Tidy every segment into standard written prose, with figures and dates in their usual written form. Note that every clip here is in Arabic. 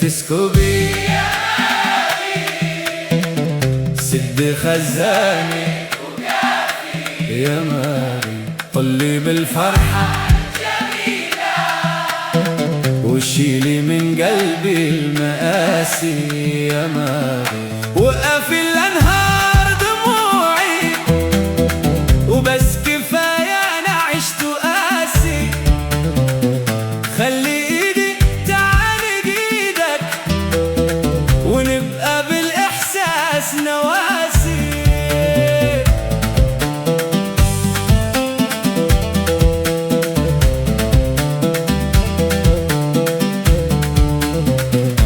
تسكبي سد خزاني يا ماري، طلي بالفرحة الجميلة وشيلي من قلبي المآسي يا ماري. وقفي الأنهار دموعي وبس كفاية أنا عشت قاسي. خلي نواسي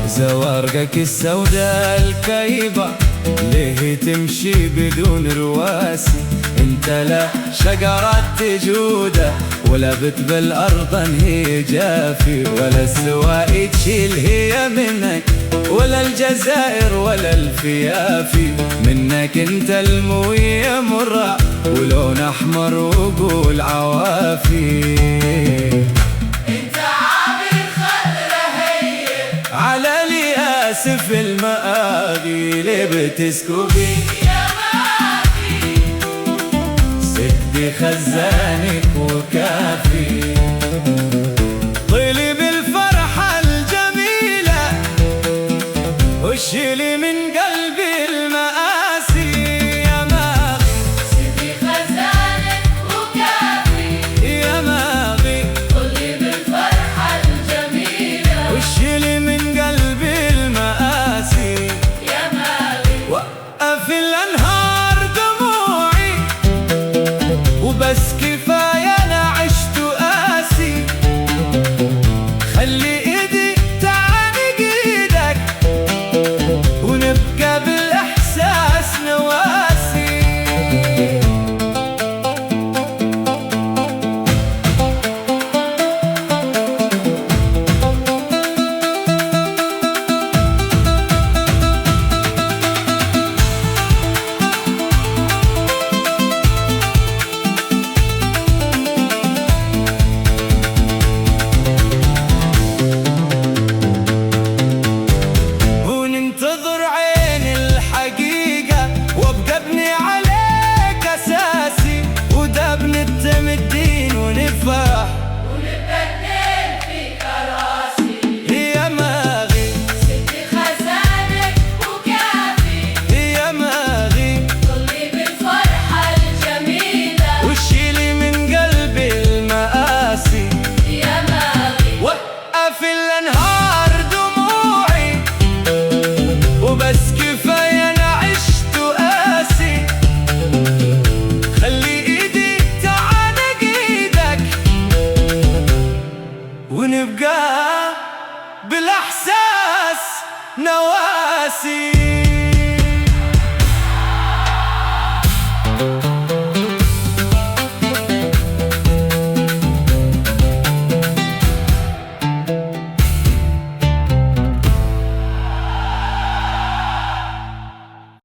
زوارقك السوداء الكئيبة ليه تمشي بدون رواسي؟ انت لا شجرة تجودة ولا بت بالأرض هي جافي، ولا السواقي تشيل هي منك، ولا الجزائر ولا الفيافي. منك انت الموية مرة ولون احمر وقول عوافي. انت عامل خضرة هي على الياسف المآغي ليه بتسكبي يا ماغي؟ سدي خزانك وكافي. طلي بالفرحة الجميلة وشيلي من قلبي المآسي يا ماغي. سدي خزانك وكافي يا ماغي، طلي بالفرحة الجميلة وشيلي من قلبي المآسي يا ماغي. وقفي الأنهار دموعي وبس كفاية أنا عشت قاسي. خلي إيدي تعانق إيدك ونبقى بالإحساس نواسي. وننتظر عين الحقيقة وابقى ابني عليك أساسي، وده بنتم الدين ونفاح ونبدل في كراسي يا ماغي. سدي خزانك وكافي يا ماغي، طلي بالفرحة الجميلة وشيلي من قلبي المآسي يا ماغي. وقفي الأنهار دموعي وبس كفاية أنا عشت قاسي. خلي إيدي تعانق إيدك ونبقى بالإحساس نواسي.